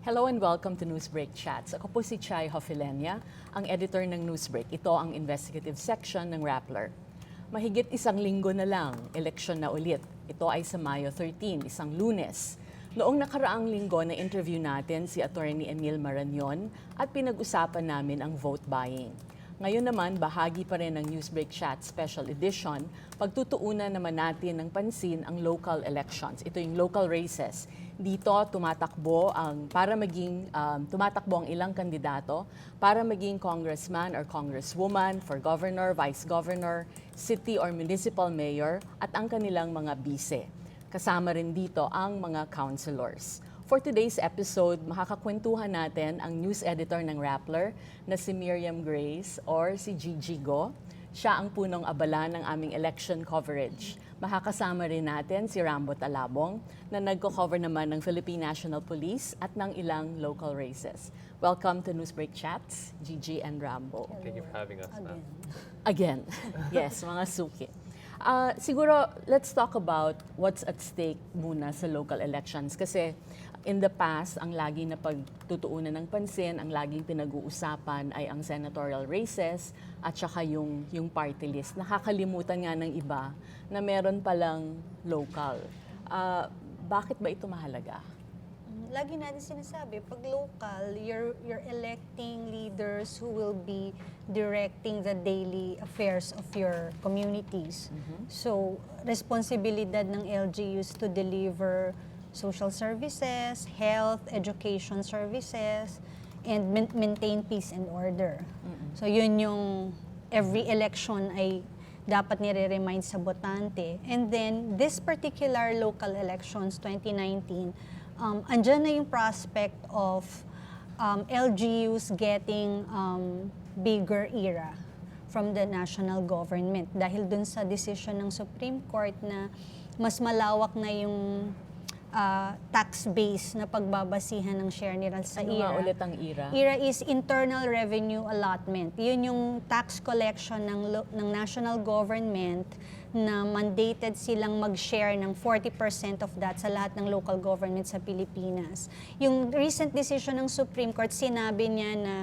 Hello and welcome to Newsbreak Chats. Ako po si Chay Hofilenia, ang editor ng Newsbreak. Ito ang investigative section ng Rappler. Mahigit isang linggo na lang, eleksyon na ulit. Ito ay sa Mayo 13, isang Lunes. Noong nakaraang linggo na interview natin si Attorney Emil Marañon at pinag-usapan namin ang vote buying. Ngayon naman, bahagi pa rin ng Newsbreak Chat Special Edition, pagtutuunan naman natin ng pansin ang local elections. Ito yung local races. Dito tumatakbo ang ilang kandidato para maging congressman or congresswoman, for governor, vice governor, city or municipal mayor at ang kanilang mga bise. Kasama rin dito ang mga councilors. For today's episode, makakakwentuhan natin ang news editor ng Rappler na si Miriam Grace or si Gigi Go. Siya ang punong abala ng aming election coverage. Makakasama rin natin si Rambo Talabong na nagko-cover naman ng Philippine National Police at ng ilang local races. Welcome to Newsbreak Chats, Gigi and Rambo. Thank you for having us, ma'am. Again, yes, mga suki. Siguro, let's talk about what's at stake muna sa local elections. Kasi in the past, ang lagi na pagtutuunan ng pansin, ang laging pinag-uusapan ay ang senatorial races at saka yung party list. Nakakalimutan nga ng iba na meron palang local. Bakit ba ito mahalaga? Lagi natin sinasabi, pag local, you're electing leaders who will be directing the daily affairs of your communities. So, responsibilidad ng LGUs to deliver social services, health, education services, and maintain peace and order. So, yun yung every election ay dapat nire-remind sa botante. And then, this particular local elections, 2019, andyan na yung prospect of LGUs getting bigger era from the national government dahil dun sa decision ng Supreme Court na mas malawak na yung tax base na pagbabasihan ng share nila sa Ano ERA. nga ulit ang ERA? ERA is Internal Revenue Allotment. Yun yung tax collection ng national government na mandated silang mag-share ng 40% of that sa lahat ng local government sa Pilipinas. Yung recent decision ng Supreme Court, sinabi niya na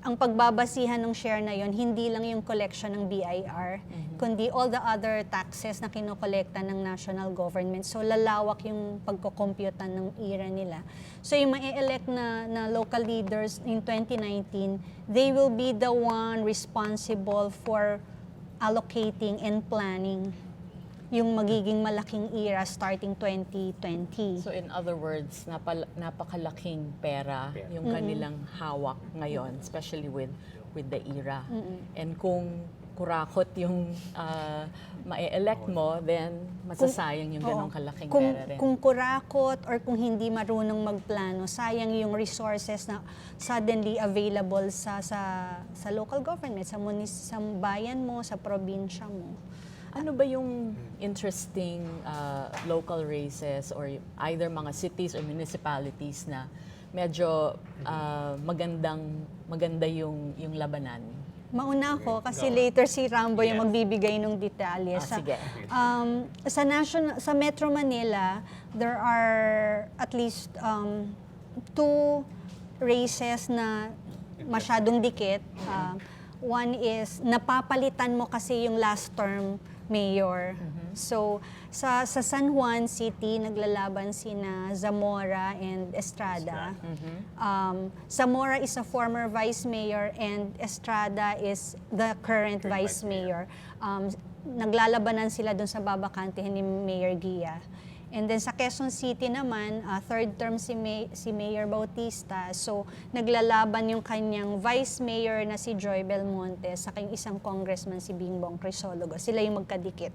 ang pagbabasihan ng share na yon hindi lang yung collection ng BIR, kundi all the other taxes na kinokolekta ng national government. So lalawak yung pagkokomputan ng ERA nila. So yung ma-elect na local leaders in 2019, they will be the one responsible for allocating and planning yung magiging malaking ERA starting 2020. So in other words, napakalaking pera yung kanilang hawak ngayon, especially with the ERA. And kung kurakot yung ma-elect mo, then masasayang yung ganong kalaking pera rin. Kung kurakot or kung hindi marunong magplano, sayang yung resources na suddenly available sa local government, sa bayan mo, sa probinsya mo. Ano ba yung interesting local races or either mga cities or municipalities na medyo maganda yung labanan? Mauna ako kasi later si Rambo yung magbibigay ng detalye. Sige. Sa Metro Manila, there are at least 2 races na masyadong dikit. One is napapalitan mo kasi yung last term mayor. So sa San Juan City, naglalaban sina Zamora and Estrada. Zamora is a former vice mayor and Estrada is the current vice mayor. Naglalabanan sila dun sa babakantehan ni Mayor Gia. And then sa Quezon City naman, third term si Mayor Bautista. So naglalaban yung kanyang vice mayor na si Joy Belmonte sa kanyang isang congressman si Bingbong Crisologo. Sila yung magkadikit.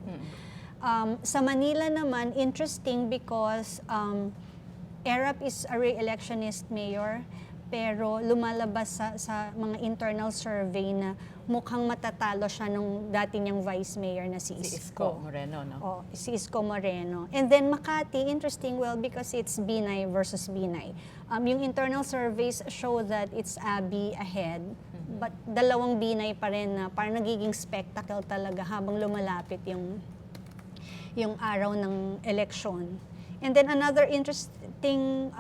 Sa Manila naman, interesting because ERAP is a re-electionist mayor, pero lumalabas sa mga internal survey na mukhang matatalo siya nung dati niyang vice mayor na si Isko Moreno, no? Oh, si Isko Moreno. And then Makati, interesting, well, because it's Binay versus Binay. Yung internal surveys show that it's Abby ahead, but dalawang Binay pa rin na parang nagiging spectacle talaga habang lumalapit yung araw ng election. And then another interesting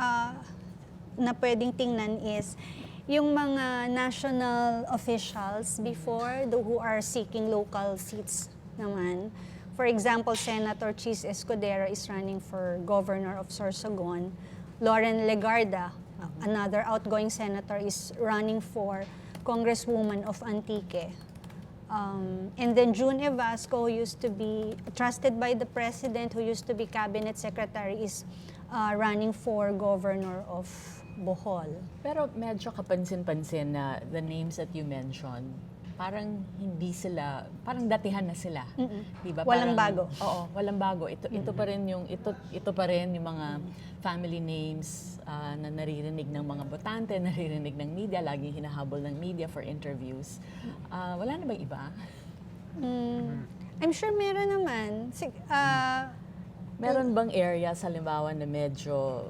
na pwedeng tingnan is yung mga national officials before who are seeking local seats naman. For example, Senator Chis Escudero is running for governor of Sorsogon. Lauren Legarda, another outgoing senator, is running for Congresswoman of Antique. And then June Evasco, who used to be trusted by the president, who used to be cabinet secretary, is running for governor of Bohol. Pero medyo kapansin-pansin na the names that you mentioned, parang hindi sila, parang datihan na sila. Diba? Walang Parang, bago. Oo, walang bago. Ito pa rin yung mga family names na naririnig ng mga botante, naririnig ng media, laging hinahabol ng media for interviews. Wala na bang iba? I'm sure meron naman. Meron bang area sa halimbawa na medyo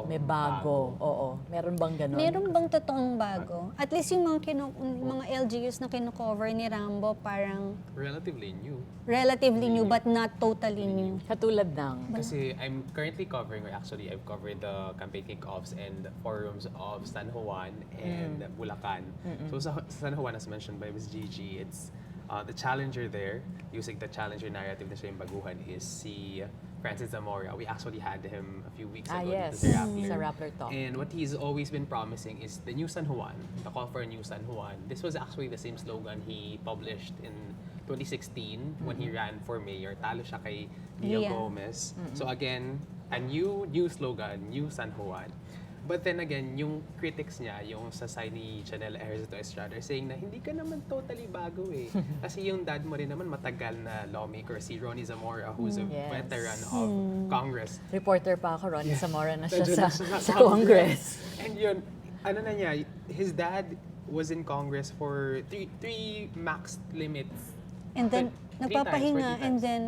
may bago? Oo. Meron bang ganun? Meron bang totoong bago? At least yung mga LGUs na kino-cover ni Rambo parang Relatively new. relatively new but not totally new. Katulad ng... Kasi I'm currently covering, or actually I've covered the campaign kickoffs and forums of San Juan and Bulacan. So sa San Juan, as mentioned by Ms. Gigi, it's the challenger there, using the challenger narrative na siya yung baguhan, is si Francis Zamora. We actually had him a few weeks ago yes. dito sa Rappler. Sa Rappler Talk. And what he's always been promising is the new San Juan, the call for a new San Juan. This was actually the same slogan he published in 2016 when he ran for mayor. Talo siya kay Dio Yeah. Gomez. So again, a new slogan, new San Juan. But then again, yung critics niya, yung sa side ni Chanel Ejercito Estrada, saying na hindi ka naman totally bago eh. Kasi yung dad mo rin naman matagal na lawmaker, si Ronnie Zamora, who's a Yes. veteran of Congress. Reporter pa ako, Ronnie Zamora na siya Nandiyan na sa, siya sa Congress. And yun, ano na niya, his dad was in Congress for three max limits. And then, Three nagpapahinga, times, 40 and times. then,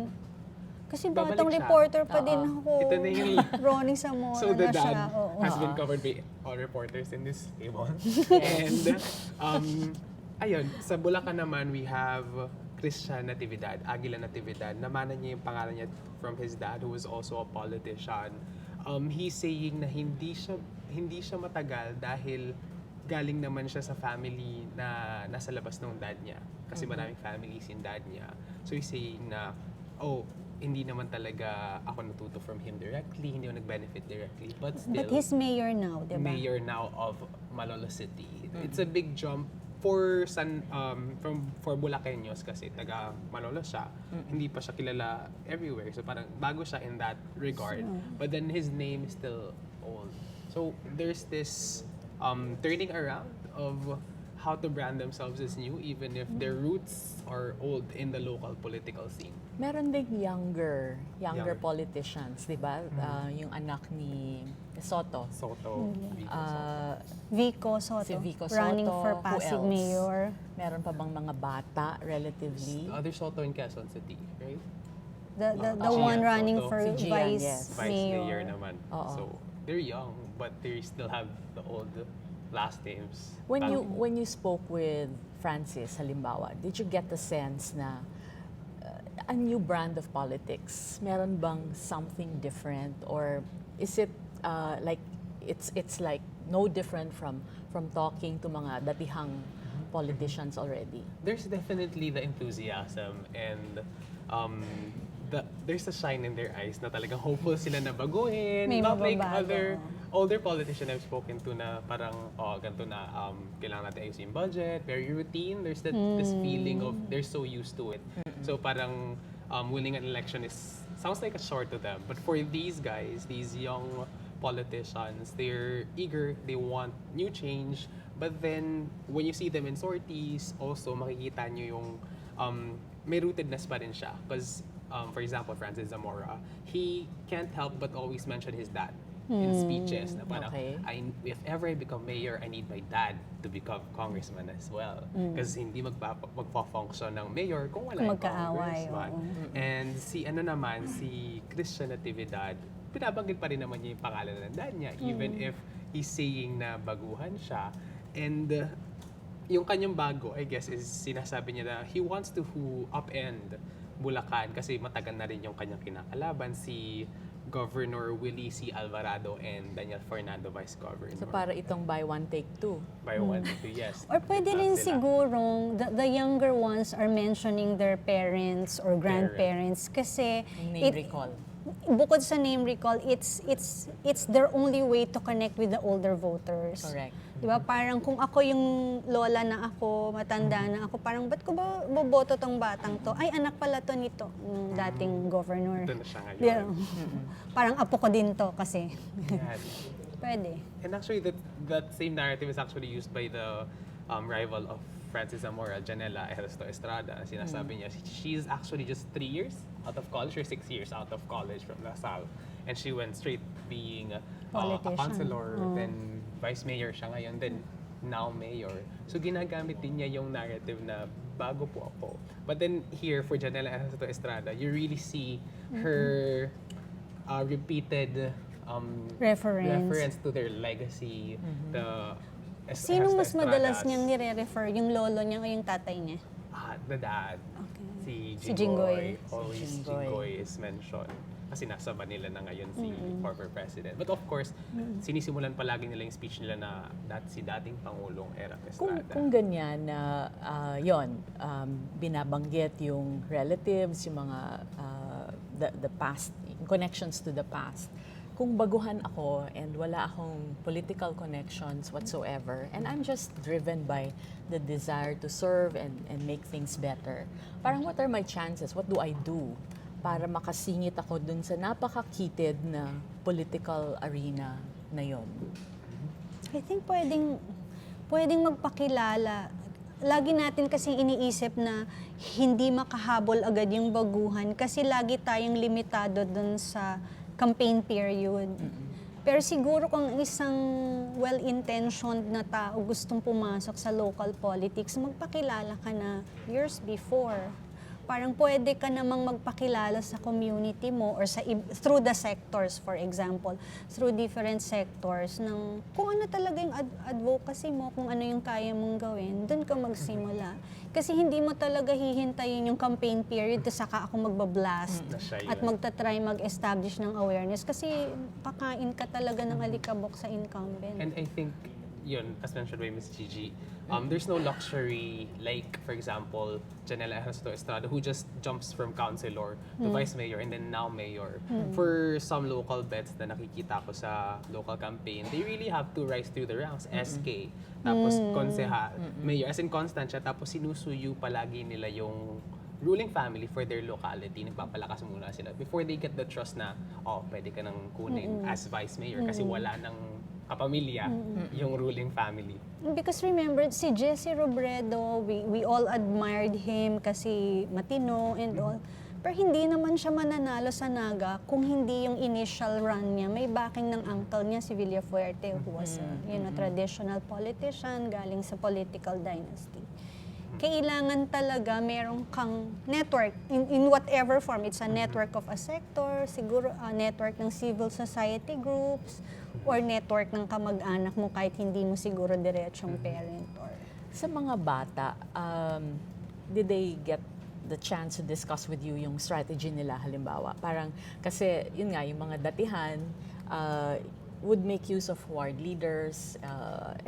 kasi Babalik batang siya. reporter pa Oo. din ako. Ito na yung- Ronnie Zamora So the na siya. dad Oo. has been covered by all reporters in this table. And ayun, sa Bulacan naman we have Christian Natividad, Aguila Natividad. Namana niya yung pangalan niya from his dad, who was also a politician. He's saying na hindi siya matagal dahil galing naman siya sa family na nasa labas ng dad niya. Kasi maraming families yung dad niya. So he's saying na, hindi naman talaga ako natuto from him directly, hindi ako nag-benefit directly, but still, But he's mayor now, di ba? mayor now of Malolo City. It's a big jump for for Bulaqueños kasi taga Malolo siya. Hindi pa siya kilala everywhere. So parang bago siya in that regard. But then his name is still old. So there's this turning around of how to brand themselves as new even if their roots are old in the local political scene. Meron ding younger Younger. politicians, di ba? Yung anak ni Soto. Soto, Vico Soto. Vico Soto, Si Vico running Soto. for Who Pasig else? Mayor. Meron pa bang mga bata relatively? The other Soto in Quezon City, right? The Gian one running Soto. for Si Gian, vice yes. Vice mayor. mayor naman. Oo. So they're young, but they still have the old last names. When you spoke with Francis, halimbawa, did you get the sense na a new brand of politics? Meron bang something different, or is it like it's like no different from talking to mga datihang politicians already? There's definitely the enthusiasm and there's a shine in their eyes na talagang hopeful sila na baguhin. May Not like mababago. other older politicians I've spoken to na parang, ganito na, kailangan natin ayusin yung budget, very routine. There's this feeling of they're so used to it. So parang winning an election sounds like a chore to them. But for these guys, these young politicians, they're eager, they want new change. But then, when you see them in sorties, also makikita nyo yung may rootedness pa rin siya. Because, for example, Francis Zamora, he can't help but always mention his dad in speeches. Na parang, Okay. if ever I become mayor, I need my dad to become congressman as well. Kasi hindi magpa-function ng mayor kung wala Kung yung magkaaway, congressman. And si Christian Natividad, pinabanggit pa rin naman niya yung pangalan ng dad niya, even if he's saying na baguhan siya. And yung kanyang bago, I guess, is sinasabi niya na he wants to upend Bulacan kasi matagal na rin yung kanyang kinakalaban, si Governor Willie C. Alvarado and Daniel Fernando Vice Governor. So para itong buy one, take two. By 1 to 2, yes. Or pwede rin Sila. sigurong the younger ones are mentioning their parents or grandparents kasi Name recall. bukod sa name recall, it's their only way to connect with the older voters. Correct. Di ba? Parang kung ako yung lola na ako, matanda na ako, parang ba't ko ba boboto tong batang to? Ay, anak pala to nito, ng dating governor. Ito na siya ngayon. Yeah. Parang apo ko din to kasi. Yan. Pwede. And actually, that same narrative is actually used by the rival of Francis Zamora, Janela Estrada. Sinasabi niya, she's actually just 3 years out of college or 6 years out of college from LaSalle. And she went straight being a Politician. councilor, then vice mayor siya ngayon, then now mayor. So ginagamit din niya yung narrative na bago po ako. But then here, for Janela Estrada, you really see her repeated reference to their legacy, the Sinong mas madalas Estradas. niyang nire-refer? Yung lolo niya o yung tatay niya? The dad. Okay. Si Si Jinggoy. Always Jinggoy. Jinggoy is mentioned. Kasi nasa Manila na ngayon si former president. But of course, sinisimulan palagi nila yung speech nila na si dating Pangulong Erap Estrada. Kung ganyan na binabanggit yung relatives, yung mga the past, connections to the past. Kung baguhan ako and wala akong political connections whatsoever, and I'm just driven by the desire to serve and make things better, parang what are my chances? What do I do para makasingit ako dun sa napaka-heated na political arena na yon? I think pwedeng magpakilala. Lagi natin kasi iniisip na hindi makahabol agad yung baguhan kasi lagi tayong limitado dun sa campaign period. Pero siguro kung isang well-intentioned na tao gustong pumasok sa local politics, magpakilala ka na years before. Parang pwede ka namang magpakilala sa community mo or through the sectors, for example, through different sectors ng kung ano talaga yung advocacy mo, kung ano yung kaya mong gawin, doon ka magsimula. Kasi hindi mo talaga hihintayin yung campaign period to saka ako magbablast at magta-try mag-establish ng awareness kasi pakain ka talaga ng alikabok sa incumbent. And I think, yun, as mentioned by Ms. Gigi, there's no luxury like, for example, Janela Estrada, who just jumps from councilor to vice mayor and then now mayor. For some local bets na nakikita ko sa local campaign, they really have to rise through the ranks. SK, tapos konsehal, mayor, as in constant siya, tapos sinusuyo palagi nila yung ruling family for their locality. Nagpapalakas muna sila before they get the trust na, pwede ka nang kunin as vice mayor kasi wala nang kapamilya yung ruling family. Because remember, si Jesse Robredo, we all admired him kasi matino and all. Pero hindi naman siya mananalo sa Naga kung hindi yung initial run niya. May backing ng uncle niya, si Villafuerte, who was a traditional politician galing sa political dynasty. Kailangan talaga merong kang network in whatever form. It's a network of a sector, siguro a network ng civil society groups, or network ng kamag-anak mo kahit hindi mo siguro diretsong parent. Or Sa mga bata, did they get the chance to discuss with you yung strategy nila halimbawa? Parang, kasi yun nga, yung mga datihan would make use of ward leaders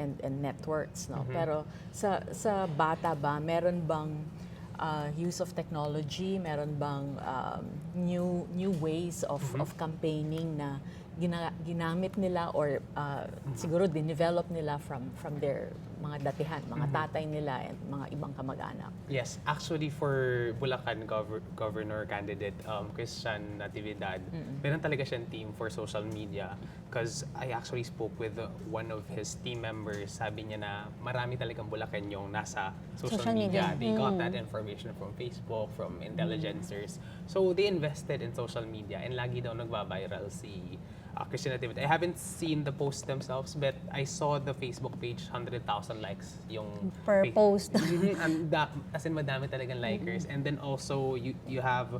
and networks, no? Pero sa bata ba, meron bang use of technology, meron bang new ways of campaigning na ginamit nila or siguro dinevelop nila from their mga datihan, mga tatay nila and mga ibang kamag-anak? Yes, actually for Bulacan governor candidate Christian Natividad, meron talaga siyang team for social media because I actually spoke with one of his team members. Sabi niya na marami talagang Bulacan yung nasa social media. They got that information from Facebook, from intelligencers. So they invested in social media and lagi daw nagba-viral si Christian Natividad. I haven't seen the posts themselves, but I saw the Facebook page, 100,000 likes yung per post. As in, madami talagang likers. And then also, you have,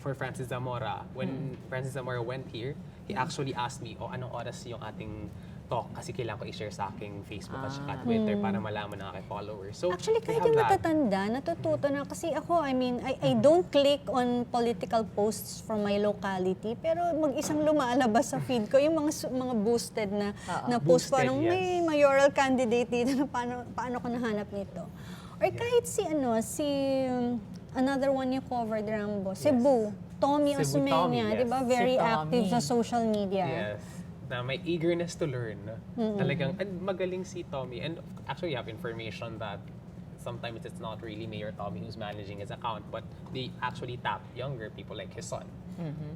for Francis Zamora, when Francis Zamora went here, he actually asked me, anong oras yung ating TikTok kasi kailangan ko i-share sa aking Facebook at saka Twitter para malaman ng aking followers. So, Actually, they kahit have yung that. matatanda, natututo na. Kasi ako, I mean, I don't click on political posts from my locality, pero mag-isang lumalabas sa feed ko, yung mga boosted na post ko, Boosted, anong yes. may mayoral candidate dito, na paano ko nahanap nito. Or kahit si another one you covered, Rambo, Cebu, Tommy Cebu Osmeña, Tommy, yes. di ba? Very Si active Tommy. sa social media. Yes. Na may eagerness to learn. Talagang, and magaling si Tommy. And actually, you have information that sometimes it's not really Mayor Tommy who's managing his account, but they actually tap younger people like his son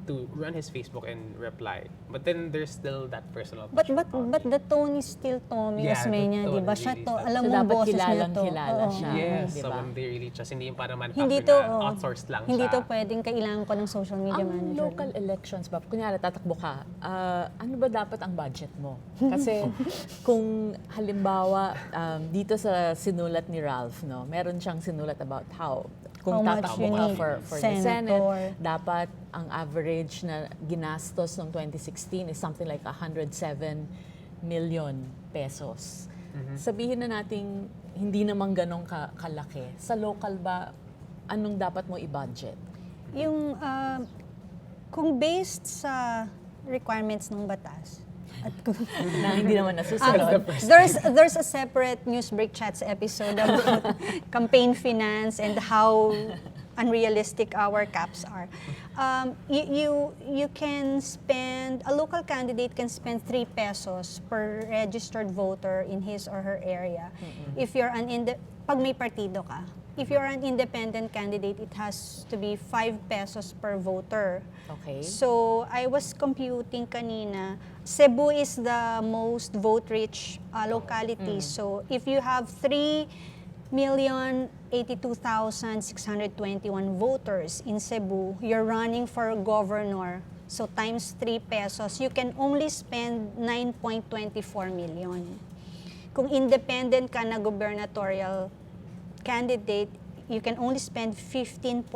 to run his Facebook and reply. But then there's still that personal touch. But for Tommy. but the tone is still Tommy Yeah, the Osmeña, di tone ba? is Siya really to, set. alam So, mo dapat boses niya to. kilalang-kilala Oo. siya. Yes, Di ba? someone they really trust. Hindi yung parang manufactured Hindi to, na outsourced lang hindi siya. to pwedeng kailangan ko ng social media Ang manager. local elections ba, kunyari tatakbo ka, ano ba dapat ang budget mo? Kasi kung halimbawa, dito sa sinulat ni Ralph, no, meron siyang sinulat about how kung How much tatakbo you ka need, for the senator. Senate, dapat ang average na ginastos noong 2016 is something like 107 million pesos. Sabihin na nating hindi naman ganong kalaki. Sa local ba, anong dapat mo i-budget? Yung, kung based sa requirements ng batas, at kung, Na hindi naman nasusunod. there's a separate Newsbreak Chats episode about campaign finance and how unrealistic our caps are. You can spend, a local candidate can spend 3 pesos per registered voter in his or her area. If you're pag may partido ka. If you're an independent candidate, it has to be 5 pesos per voter. Okay. So, I was computing kanina, Cebu is the most vote-rich locality. So, if you have 3,082,621 voters in Cebu, you're running for governor. So, times 3 pesos, you can only spend 9.24 million. Kung independent ka na gubernatorial candidate, you can only spend 15.4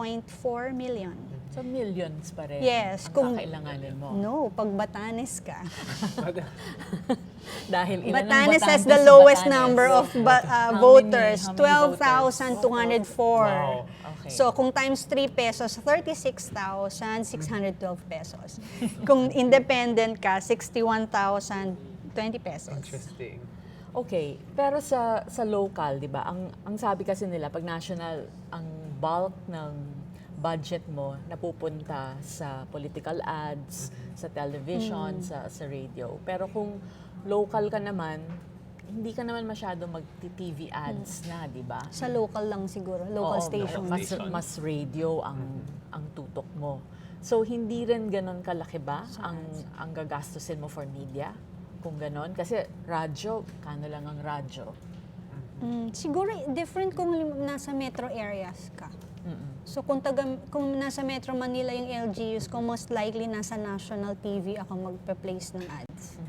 million. So millions pa rin Yes, ang kakailanganin mo. No, pag Batanes ka. Dahil ilan ang Batanes has Batangas the sa lowest Batanes? number of How voters, many voters? 12,204. Wow. Okay. So kung times 3 pesos, 36,612 pesos. Kung independent ka, 61,020 pesos. Interesting. Okay, pero sa local, 'di ba? Ang sabi kasi nila pag national, ang bulk ng budget mo napupunta sa political ads, sa television, sa radio. Pero kung local ka naman, hindi ka naman masyado mag-TV ads na, 'di ba? Sa local lang siguro, local Oo, station. mas radio ang tutok mo. So hindi rin ganun kalaki ba ang gagastusin mo for media? Kung ganon, kasi radyo, kano lang ang radyo. Siguro different kung nasa metro areas ka. So kung nasa Metro Manila yung LGUs ko, most likely nasa national TV ako magpe-place ng ads.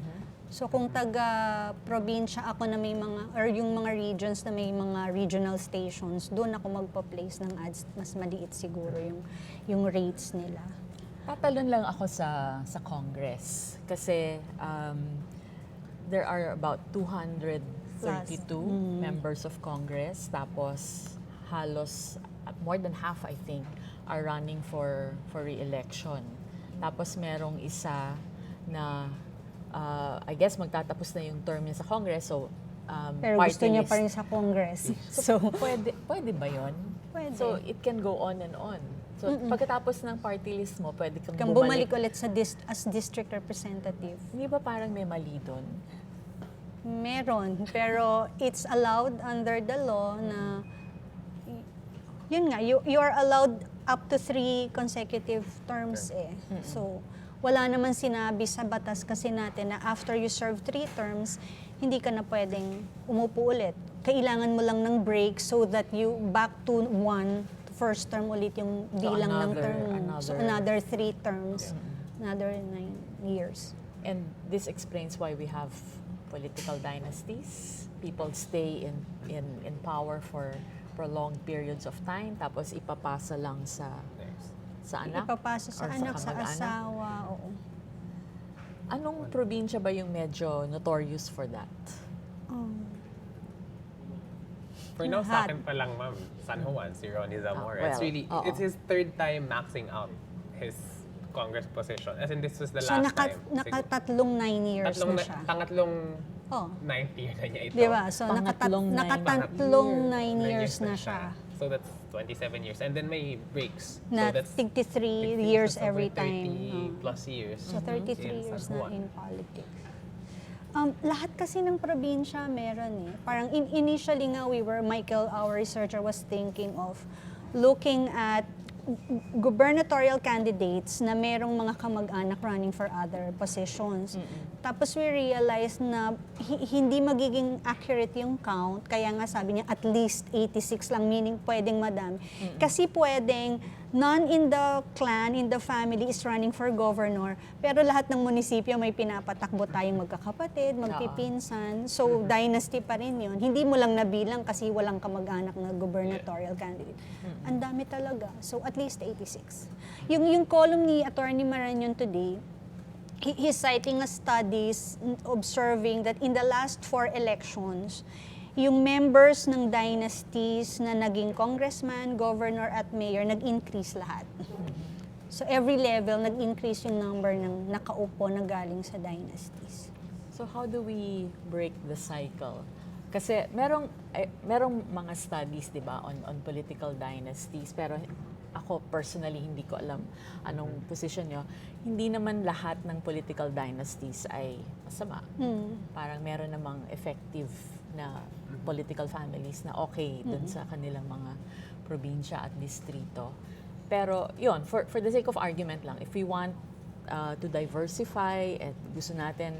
So kung taga-probinsya ako na may mga, or yung mga regions na may mga regional stations, doon ako magpa-place ng ads, mas maliit siguro yung rates nila. Tatalon lang ako sa Congress kasi there are about 232 members of Congress, tapos halos more than half, I think, are running for re-election. Tapos merong isa na I guess magtatapos na yung term niya sa Congress, so Pero party gusto niya list. pa rin sa Congress. So, Pwede ba yun? Pwede. So it can go on and on. So pagkatapos ng party list mo, pwede kang kung bumalik. bumalik ulit as district representative. Hindi ba parang may mali doon? Meron, pero it's allowed under the law na yun nga, you are allowed up to 3 consecutive terms eh. So, wala naman sinabi sa batas kasi natin na after you serve 3 terms, hindi ka na pwedeng umupo ulit. Kailangan mo lang ng break so that you back to first term ulit yung bilang ng term mo. So, another 3 terms, another 9 years. And this explains why we have political dynasties. People stay in power for prolonged periods of time, tapos ipapasa lang sa anak. Ipapasa sa or anak, sa kamag-anak. asawa, oo. Anong probinsya ba yung medyo notorious for that? For now, sa Lahat. akin pa lang, ma'am, San Juan, si Ronnie Zamora. well, oo. It's his third time maxing out his Congress position. As in, this was the So, last time. nakatatlong 9 years na siya. Pangatlong Oh. 9th year na niya ito. Di ba? So, Pangatlong nakatatlong 9 9 years na siya. So that's 27 years. And then may breaks. Na so that's 63 50, years that's over every 30 time. plus years. So, 33 in years San na Juan. in politics. Lahat kasi ng probinsya meron eh. Parang initially nga Michael, our researcher, was thinking of looking at gubernatorial candidates na merong mga kamag-anak running for other positions. Tapos we realized na hindi magiging accurate yung count, kaya nga sabi niya at least 86 lang, meaning pwedeng madami. Kasi pwedeng none in the clan, in the family is running for governor, pero lahat ng munisipyo may pinapatakbo tayong magkakapatid, magpipinsan. So, dynasty pa rin yun. Hindi mo lang nabilang kasi walang kamag-anak na gubernatorial candidate. Ang dami talaga. So, at least 86. Yung column ni Attorney Marañon today, he's citing a studies observing that in the last 4 elections, yung members ng dynasties na naging congressman, governor, at mayor, nag-increase lahat. So every level, nag-increase yung number ng nakaupo na galing sa dynasties. So how do we break the cycle? Kasi merong mga studies, 'di ba, on political dynasties, pero ako personally hindi ko alam anong position nyo. Hindi naman lahat ng political dynasties ay masama. Parang meron namang effective na political families na okay dun sa kanilang mga probinsya at distrito. Pero yun, for the sake of argument lang, if we want to diversify at gusto natin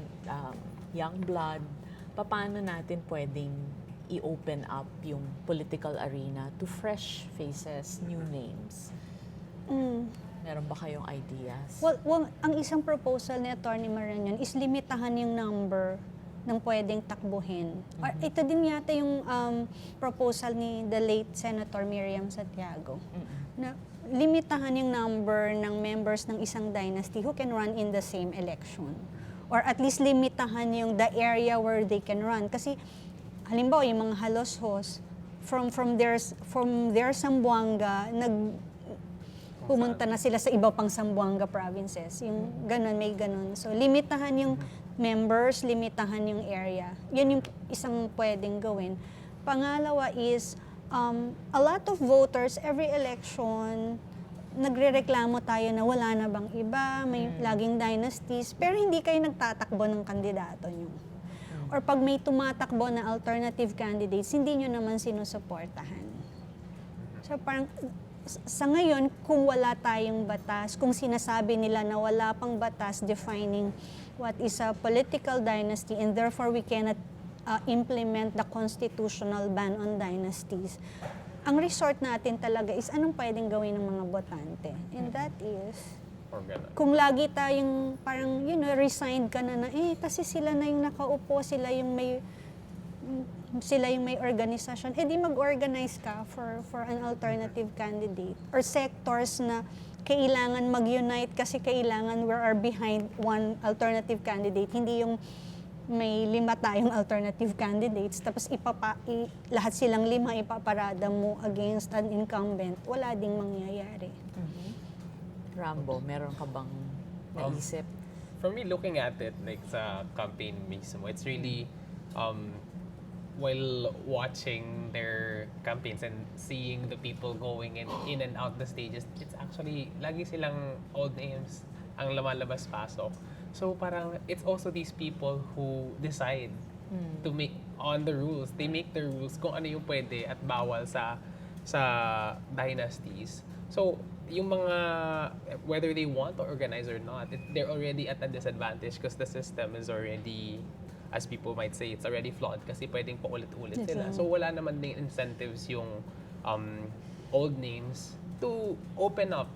young blood, paano natin pwedeng i-open up yung political arena to fresh faces, new names? Meron ba kayong ideas? Well, ang isang proposal ni Attorney Marañon is limitahan yung number ng pwedeng takbuhin. Ito din yata yung proposal ni the late Senator Miriam Santiago. Na limitahan yung number ng members ng isang dynasty who can run in the same election. Or at least limitahan yung the area where they can run. Kasi halimbawa yung mga haloshos from their Zamboanga pumunta na sila sa iba pang Zamboanga provinces. Yung ganun, may ganun. So limitahan yung members, limitahan yung area. Yun yung isang pwedeng gawin. Pangalawa is a lot of voters every election nagrereklamo tayo na wala na bang iba, may laging dynasties, pero hindi kayo nagtatakbo ng kandidato nyo. Or pag may tumatakbo na alternative candidates, hindi nyo naman sinusuportahan. So parang sa ngayon, kung wala tayong batas, kung sinasabi nila na wala pang batas defining what is a political dynasty and therefore we cannot implement the constitutional ban on dynasties, ang resort natin talaga is anong pwedeng gawin ng mga botante. And that is, kung lagi tayong parang, resigned ka na kasi sila na yung nakaupo, sila yung may organisasyon, di mag-organize ka for an alternative candidate. Or sectors na kailangan mag-unite kasi kailangan we are behind one alternative candidate. Hindi yung may 5 tayong alternative candidates, tapos lahat silang 5 ipaparada mo against an incumbent. Wala ding mangyayari. Rambo, meron ka bang naisip? For me, looking at it, like sa campaign mismo, it's really, while watching their campaigns and seeing the people going in and out the stages, it's actually, lagi silang old names ang lumalabas-pasok. So parang, it's also these people who decide to make on the rules. They make the rules kung ano yung pwede at bawal sa dynasties. So, yung mga, whether they want to organize or not, they're already at a disadvantage because the system is already, as people might say, it's already flawed kasi pwedeng paulit-ulit sila. So, wala naman ding incentives yung old names to open up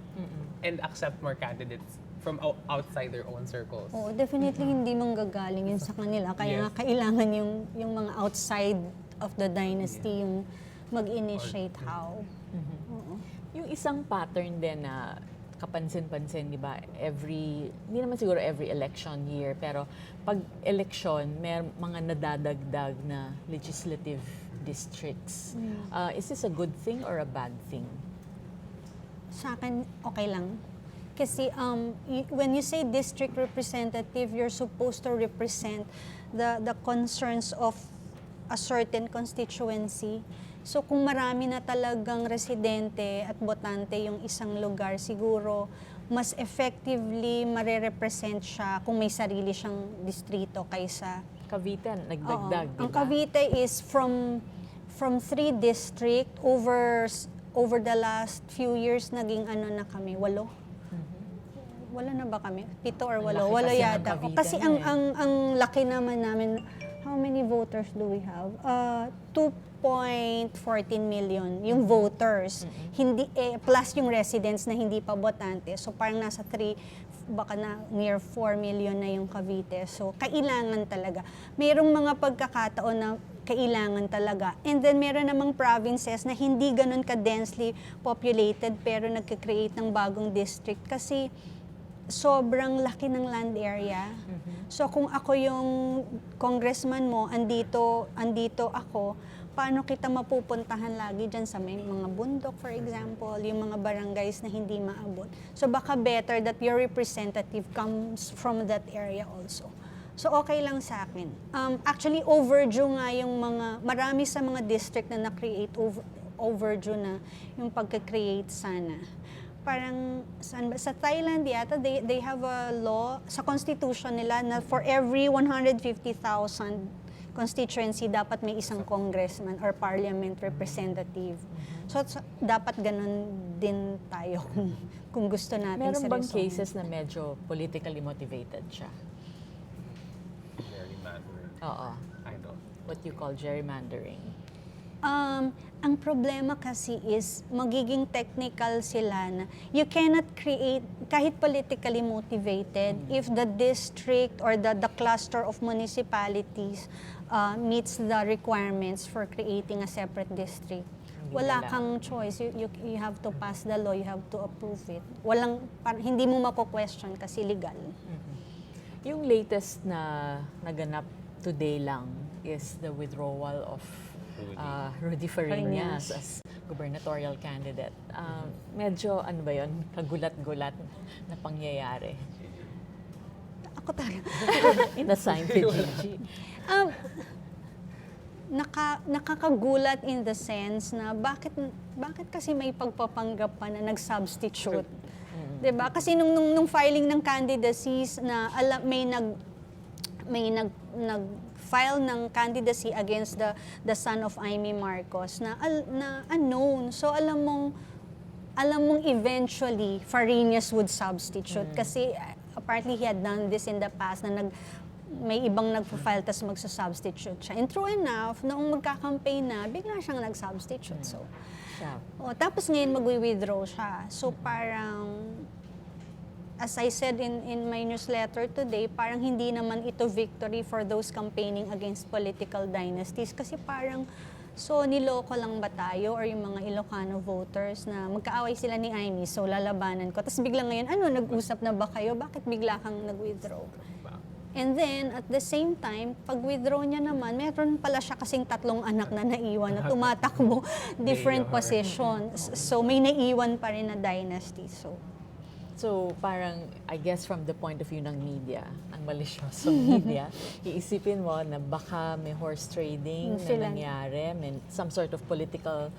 and accept more candidates from outside their own circles. Oh, definitely hindi manggagaling yun sa kanila. Kaya nga kailangan yung mga outside of the dynasty yung mag-initiate how. Yung isang pattern din na kapansin-pansin, di ba, hindi naman siguro every election year, pero pag election, may mga nadadagdag na legislative districts. Is this a good thing or a bad thing? Sa akin, okay lang. Kasi when you say district representative, you're supposed to represent the concerns of a certain constituency. So kung marami na talagang residente at botante yung isang lugar, siguro mas effectively mare-represent siya kung may sarili siyang distrito kaysa... Cavite, nagdagdag, di ba? Ang Cavite is from 3 district over the last few years naging na kami, 8. Wala na ba kami? 7 or 8? Ang laki Wala kasi ng yata. Cavite Kasi na ang laki naman namin, how many voters do we have? 2.14 million yung voters. Hindi plus yung residents na hindi pa botante. So parang nasa 3, baka na near 4 million na yung Cavite. So kailangan talaga. Mayroong mga pagkakataon na kailangan talaga. And then meron namang provinces na hindi ganun ka-densely populated pero nagka-create ng bagong district kasi sobrang laki ng land area. So kung ako yung congressman mo, andito ako, paano kita mapupuntahan lagi dyan sa may mga bundok, for example, yung mga barangays na hindi maabot. So baka better that your representative comes from that area also. So okay lang sa akin. Actually, overdue nga yung marami sa mga district na na-create, overdue na yung pagka-create sana. Parang sa Thailand yata, they have a law sa constitution nila na for every 150,000 constituency dapat may isang congressman or parliament representative. So dapat ganun din tayo kung gusto natin Meron sa bang Rizal. cases na medyo politically motivated siya? Gerrymandering. Oo. I don't. What you call gerrymandering. Ang problema kasi is magiging technical sila na you cannot create, kahit politically motivated, if the district or the cluster of municipalities meets the requirements for creating a separate district. Wala kang choice. You have to pass the law, you have to approve it. Hindi mo mako-question kasi legal. Yung latest na naganap today lang is the withdrawal of Rudy Fariñas as gubernatorial candidate. Medyo, ba yun, kagulat-gulat na pangyayari. Ako talaga. Inassign kay Gigi. Nakakagulat in the sense na bakit kasi may pagpapanggap pa na nag-substitute. 'Di ba? Kasi nung filing ng candidacies na may nag-file ng candidacy against the son of Amy Marcos na unknown. So alam mong eventually Fariñas would substitute kasi apparently he had done this in the past na may ibang nagpo-file tas magsa-substitute siya. And true enough, noong magka-campaign na, bigla siyang nag-substitute. So, tapos ngayon magwi-withdraw siya. So parang, as I said in my newsletter today, parang hindi naman ito victory for those campaigning against political dynasties. Kasi parang, so niloko lang ba tayo or yung mga Ilocano voters na magkaaway sila ni Amy, so lalabanan ko. Tapos bigla ngayon, nag-usap na ba kayo? Bakit bigla kang nag-withdraw? And then, at the same time, pag-withdraw niya naman, meron pala siya kasing 3 anak na naiwan na tumatakbo different positions. So, may naiwan pa rin na dynasty. So, parang, I guess from the point of view ng media, ang malisyosong media, iisipin mo na baka may horse trading na nangyari, may some sort of political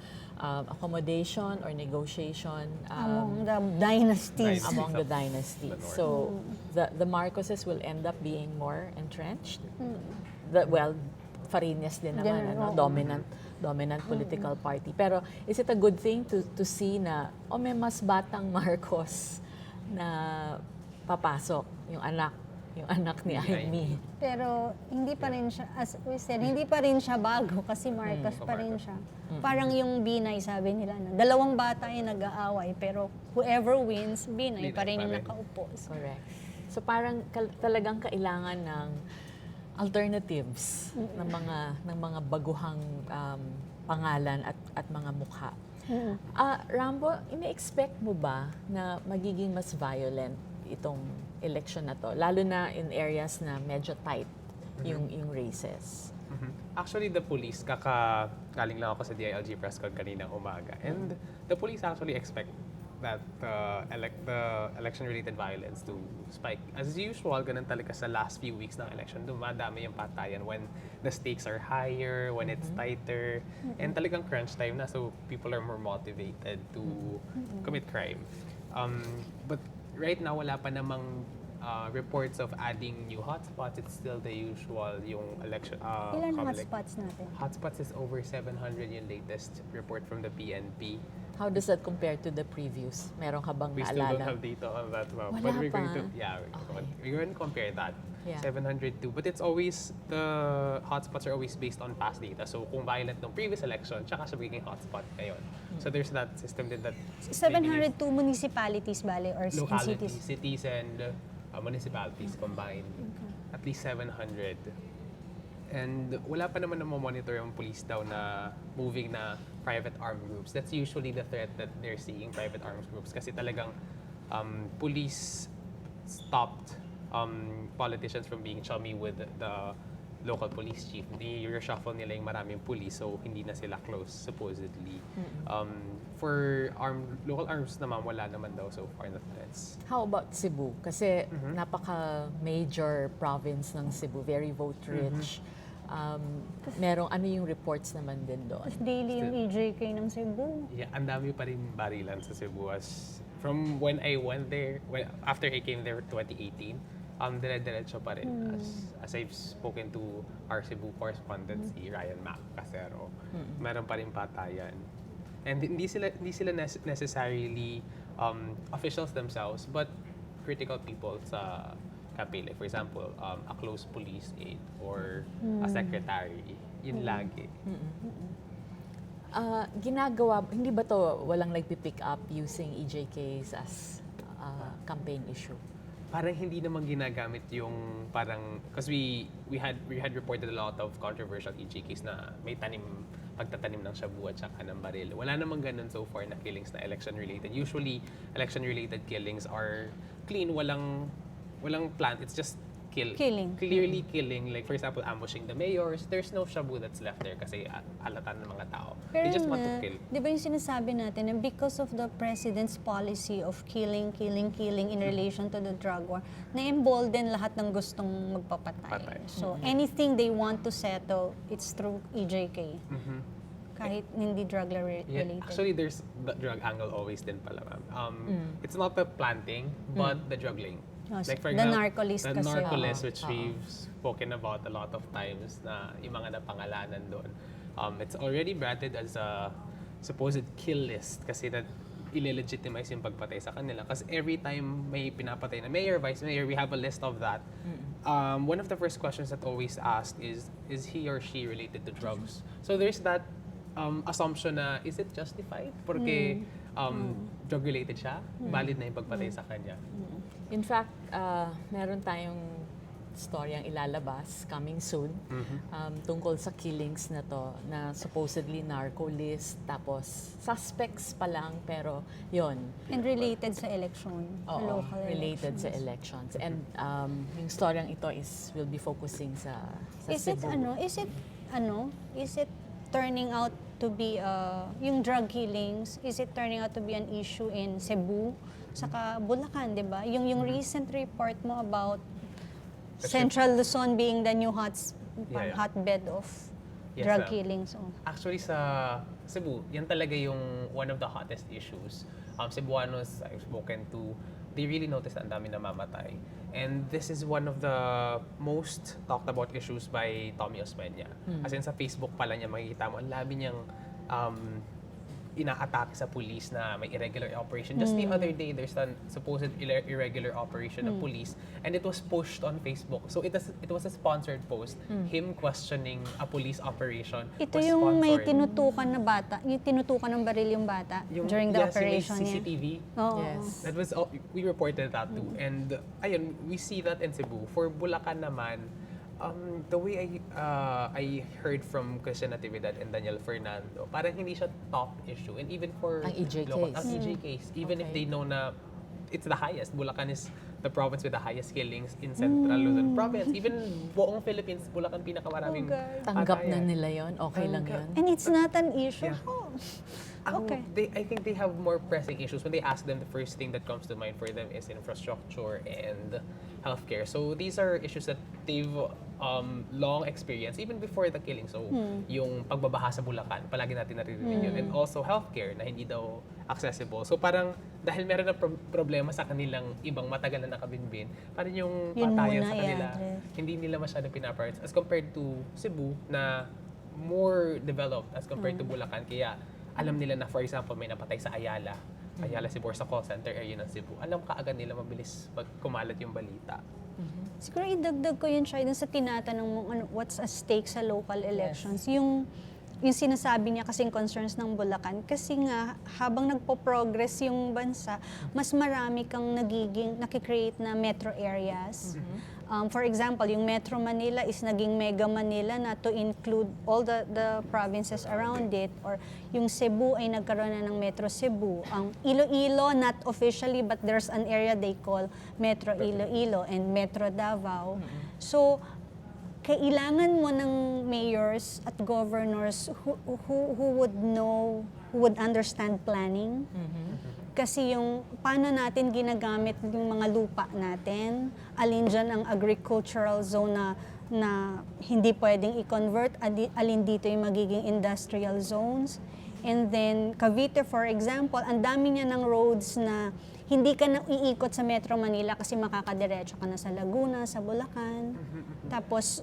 accommodation or negotiation among the dynasties. Among the dynasties. So, the Marcoses will end up being more entrenched. Fariñas din naman, dominant political party. Pero, is it a good thing to see na, may mas batang Marcos na papasok, yung anak ni Amy. Pero hindi pa rin siya, as we said, hindi pa rin siya bago kasi Marcos pa rin siya. Parang yung Binay, sabi nila na 2 bata yung nag-aaway, pero whoever wins, Binay pa rin yung nakaupo. Correct. So parang talagang kailangan ng alternatives ng mga baguhang pangalan at mga mukha. Rambo, ine-expect mo ba na magiging mas violent itong election na to? Lalo na in areas na medyo tight yung races. Actually, the police, galing lang ako sa DILG press con kaninang umaga. And the police actually expect that the election-related violence to spike. As usual, ganun talaga sa last few weeks ng election, dumadami yung patayan when the stakes are higher, when it's tighter, and talagang crunch time na, so people are more motivated to commit crime. But right now, wala pa namang reports of adding new hotspots. It's still the usual, yung election. Ilan hotspots natin? Hotspots is over 700 yung latest report from the PNP. How does that compare to the previous? Meron ka bang We still don't naalala? have data on that. Well, Wala but we're pa. going to, we're going to compare that. Yeah. 702. But it's always, the hotspots are always based on past data. So kung violent ng previous election, tsaka siya magiging hotspot ngayon. So there's that system din that 702 municipalities, bale, or localities, cities? cities and municipalities combined. At least 700. And wala pa naman monitor yung police daw na moving na private armed groups. That's usually the threat that they're seeing, private armed groups. Kasi talagang police stopped politicians from being chummy with the local police chief. Ni-reshuffle nila yung maraming police, so hindi na sila close, supposedly. For local arms naman, wala naman daw so far na threats. How about Cebu? Kasi napaka-major province ng Cebu, very vote-rich. Ano yung reports naman din doon? Mas daily yung EJK ng Cebu. Yeah, ang dami pa rin barilan sa Cebu. From when I went there, after I came there 2018, dire-diretso pa rin. As I've spoken to our Cebu correspondent, si Ryan Mac Casero, meron pa rin patayan. And hindi sila necessarily officials themselves, but critical people sa campaign. Like for example, a close police aide or a secretary. Yun lagi. Hindi ba to walang nagpipick up using EJKs as campaign issue? Parang hindi naman ginagamit yung because we had reported a lot of controversial EJKs na may pagtatanim ng shabu at saka ng baril. Wala namang ganun so far na killings na election-related. Usually, election-related killings are clean, walang plant. It's just Killing. Clearly killing. Like for example, ambushing the mayors. There's no shabu that's left there kasi alatan ng mga tao. They just want to kill. Di ba yung sinasabi natin na because of the president's policy of killing in relation to the drug war, na-embolden lahat ng gustong magpapatay. So anything they want to settle, it's through EJK. Kahit hindi drug-related. Yeah, actually, there's the drug angle always din pala, ma'am. It's not the planting, but the drug link. Like for the example, narcolist the kasi. narcolist, which we've spoken about a lot of times, na yung mga napangalanan doon. It's already branded as a supposed kill list kasi that ile-legitimize yung pagpatay sa kanila. Kasi every time may pinapatay na mayor, vice mayor, we have a list of that. One of the first questions that always asked is he or she related to drugs? So there's that assumption na, is it justified? Porque drug-related siya, valid na yung pagpatay sa kanya. In fact, meron tayong storyang ilalabas coming soon tungkol sa killings na to na supposedly narco list, tapos suspects pa lang pero yon. And related sa election. Oo, Local related elections. sa elections. And yung storyang ito will be focusing sa Cebu. Is it turning out to be yung drug killings, is it turning out to be an issue in Cebu saka Bulacan, 'di ba? Yung recent report mo about Central Luzon being the new hotbed of drug killings. Actually sa Cebu, yan talaga yung one of the hottest issues. Cebuanos I've spoken to, they really notice na ang dami namamatay. And this is one of the most talked about issues by Tommy Osmeña. As in sa Facebook pala niya makikita mo, ang labi niyang ina-atake sa police na may irregular operation. Just the other day, there's a supposed irregular operation of police and it was pushed on Facebook. So it was a sponsored post, him questioning a police operation. Ito was yung may sponsored. tinutukan na bata, yung tinutukan ng baril yung bata during the operation may niya. CCTV. Oo. Yes. That was we reported that too. And ayun, we see that in Cebu. For Bulacan naman, The way I heard from Christian Natividad and Daniel Fernando, parang hindi siya top issue. And even for Ang EJ local, case. ang EJ case, even if Okay. they know na it's the highest, Bulacan is the province with the highest killings in Central Luzon province. Even buong Philippines, Bulacan pinakamaraming Tanggap na patayan. nila yon, okay lang yun. And it's not an issue. Yeah. Oh. Okay. Okay. I think they have more pressing issues. When they ask them, the first thing that comes to mind for them is infrastructure and healthcare. So these are issues that they've long experienced even before the killing. So yung pagbabaha sa Bulacan, palagi natin naririnig yun. And also healthcare na hindi daw accessible. So parang dahil meron na problema sa kanilang ibang matagal na nakabinbin, parang yung Yun patayan muna sa kanila, i-address. hindi nila masyadong pinaprioritize as compared to Cebu na more developed as compared to Bulacan. Kaya alam nila na, for example, may napatay sa Ayala, Cebu, sa call center area ng Cebu. Alam kaagad nila mabilis pag kumalat yung balita. Siguro idagdag ko yun siya dun sa tinatanong mo, what's at stake sa local elections. Yung sinasabi niya kasing concerns ng Bulacan, kasi nga habang nagpo-progress yung bansa, mas marami kang nakikreate na metro areas. For example, yung Metro Manila is naging Mega Manila na to include all the provinces around it. Or yung Cebu ay nagkaroon na ng Metro Cebu. Ang Iloilo, not officially, but there's an area they call Metro Iloilo and Metro Davao. So, kailangan mo ng mayors at governors who would know, who would understand planning. Kasi yung paano natin ginagamit yung mga lupa natin, alin dyan ang agricultural zone na hindi pwedeng i-convert, alin dito yung magiging industrial zones. And then Cavite, for example, ang dami niya ng roads na hindi ka na iikot sa Metro Manila kasi makakadiretso ka na sa Laguna, sa Bulacan. Tapos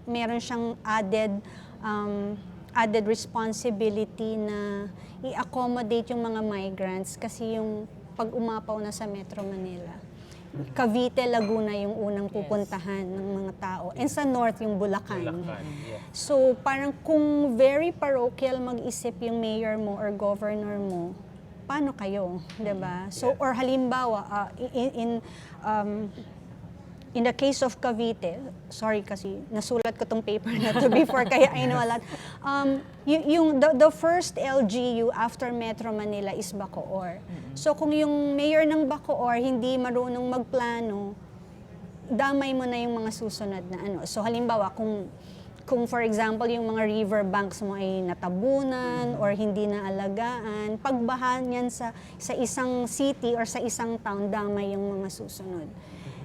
meron siyang added responsibility na i-accommodate yung mga migrants kasi yung pag umapaw na sa Metro Manila, Cavite, Laguna yung unang pupuntahan ng mga tao. And sa north yung Bulacan. Yeah. So parang kung very parochial mag-isip yung mayor mo or governor mo, paano kayo, 'di ba? So or halimbawa in the case of Cavite, sorry kasi nasulat ko tong paper na to before kaya I know a lot. The first LGU after Metro Manila is Bacoor. So kung yung mayor ng Bacoor hindi marunong magplano, damay mo na yung mga susunod na ano. So halimbawa kung for example yung mga river banks mo ay natabunan or hindi na alagaan, pagbahan yan sa isang city or sa isang town, damay yung mga susunod.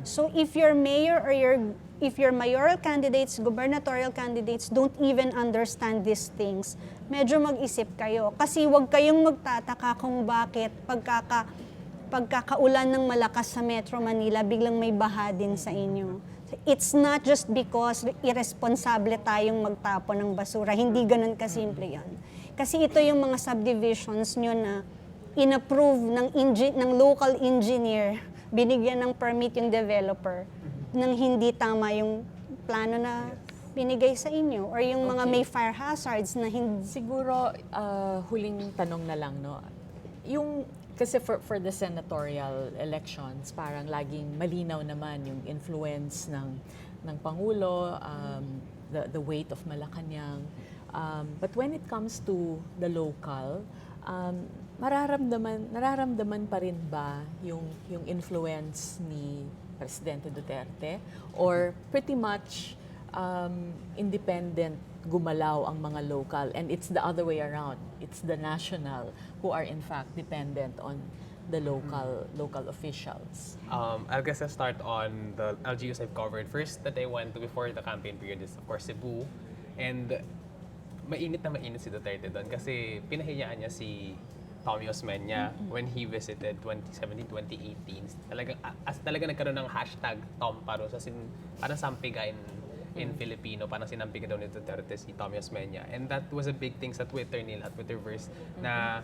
So if your mayor or if your mayoral candidates, gubernatorial candidates don't even understand these things, medyo mag-isip kayo. Kasi huwag kayong magtataka kung bakit pagkakaulan ng malakas sa Metro Manila, biglang may baha din sa inyo. It's not just because irresponsible tayong magtapon ng basura. Hindi ganun kasimple yan. Kasi ito yung mga subdivisions nyo na in-approve ng local engineer, binigyan ng permit yung developer nang hindi tama yung plano na binigay sa inyo or yung mga may fire hazards na hindi. Siguro, huling tanong na lang, no? Kasi for the senatorial elections, parang laging malinaw naman yung influence ng Pangulo, the weight of Malacanang. But when it comes to the local, nararamdaman pa rin ba yung influence ni Presidente Duterte? Or pretty much independent gumalaw ang mga local, and it's the other way around. It's the national who are in fact dependent on the local officials. I guess I'll start on the LGUs I've covered. First that I went to before the campaign period is of course Cebu. And mainit si Duterte doon kasi pinahiyaan niya si Tommy Osmeña when he visited 2017-2018. Talaga nagkaroon ng hashtag Tom Paros, as in parang sampigain in Filipino, parang sinampigan daw ni Duterte si Tommy Osmeña. And that was a big thing sa Twitter nila, Twitterverse, na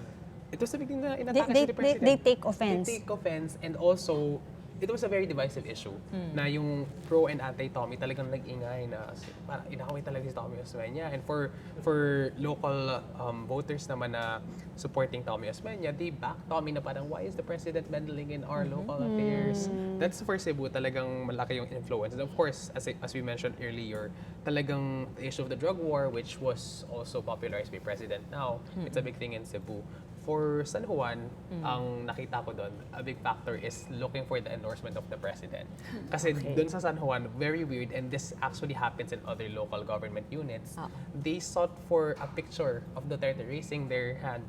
it was a big thing na inatake si the President. They take offense. They take offense, and also it was a very divisive issue na yung pro and anti-Tommy talagang nag-ingay na parang inakaway talaga si Tommy Osmeña. And for local voters naman na supporting Tommy Osmeña, they back Tommy na parang, why is the president meddling in our local affairs? That's for Cebu, talagang malaki yung influence. And of course, as we mentioned earlier, talagang the issue of the drug war, which was also popularized by President now, it's a big thing in Cebu. For San Juan, ang nakita ko doon, a big factor is looking for the endorsement of the president. Kasi doon sa San Juan, very weird, and this actually happens in other local government units. They sought for a picture of Duterte raising their hand.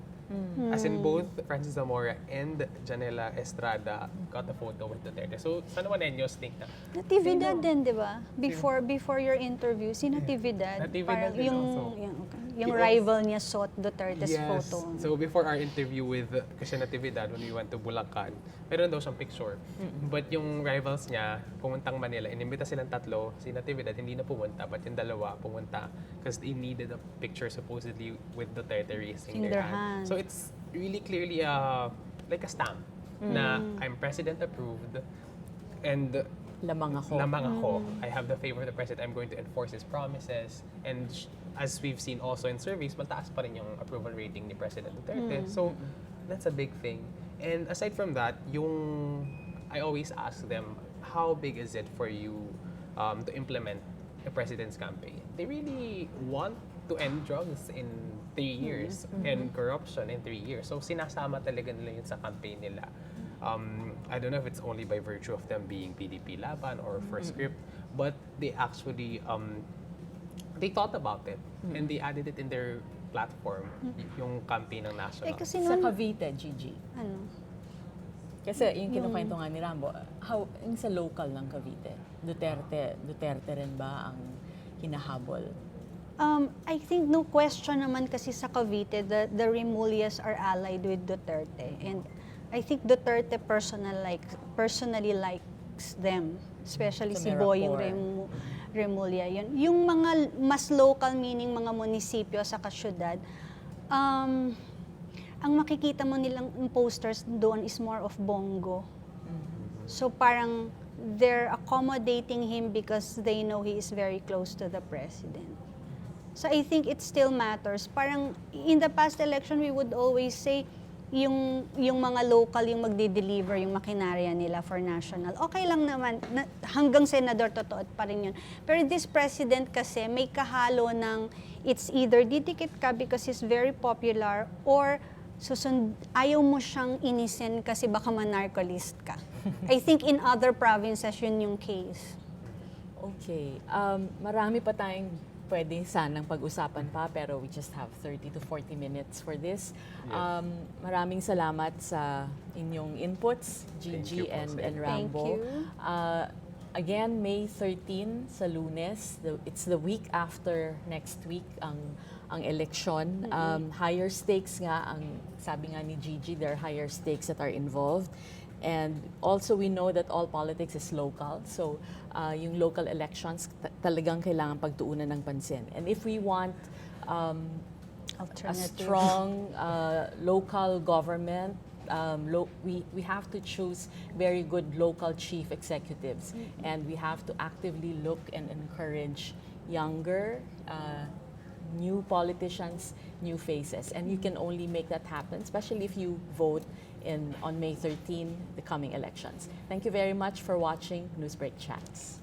As in both Francis Zamora and Janela Estrada got a photo with Duterte. So, San Juaneños think na, Natividad din, di ba? Before your interview, si Natividad, Natividad parang din also. yung rival niya sought Duterte's photo. So before our interview with kasi Natividad, when we went to Bulacan, meron daw siyang picture. But yung rivals niya, pumuntang Manila, inimbita silang tatlo, si Natividad hindi na pumunta, but yung dalawa pumunta because they needed a picture supposedly with Duterte raising their hand. So it's really clearly like a stamp na I'm president approved and Lamang ako. I have the favor of the president. I'm going to enforce his promises. And as we've seen also in surveys, mataas pa rin yung approval rating ni President Duterte. So that's a big thing. And aside from that, I always ask them, how big is it for you to implement a president's campaign? They really want to end drugs in 3 years and corruption in 3 years. So sinasama talaga nila yun sa campaign nila. I don't know if it's only by virtue of them being PDP Laban or First Script, but they actually they thought about it and they added it in their platform, yung campaign ng national. Kasi Sa noon, Cavite, Gigi. ano, Kasi yung kinukwento nga ni Rambo, yung sa local ng Cavite, Duterte rin ba ang hinahabol? I think no question naman kasi sa Cavite, the Remulias are allied with Duterte. And I think Duterte personally likes them, especially So si may Boying rapport. Remulia. Yung mga mas local, meaning mga munisipyo sa kasyudad, ang makikita mo nilang posters doon is more of bongo. So parang they're accommodating him because they know he is very close to the president. So I think it still matters. Parang in the past election, we would always say, yung mga local yung magde-deliver yung makinarya nila for national. Okay lang naman, hanggang senador totoo pa rin yun. Pero this president kasi may kahalo ng it's either didikit ka because he's very popular or ayaw mo siyang inisin kasi baka manarcolist ka. I think in other provinces yun yung case. Okay. Marami pa tayong pwede sanang pag-usapan pa, pero we just have 30 to 40 minutes for this. Yes. Maraming salamat sa inyong inputs, Gigi and Rambo. Thank you. Again, May 13 sa Lunes. It's the week after next week ang eleksyon. Higher stakes nga, sabi nga ni Gigi, there are higher stakes that are involved. And also we know that all politics is local. So yung local elections talagang kailangan pagtuunan ng pansin. And if we want a strong local government, we have to choose very good local chief executives. And we have to actively look and encourage younger, new politicians, new faces. And you can only make that happen, especially if you vote on May 13, the coming elections. Thank you very much for watching Newsbreak Chats.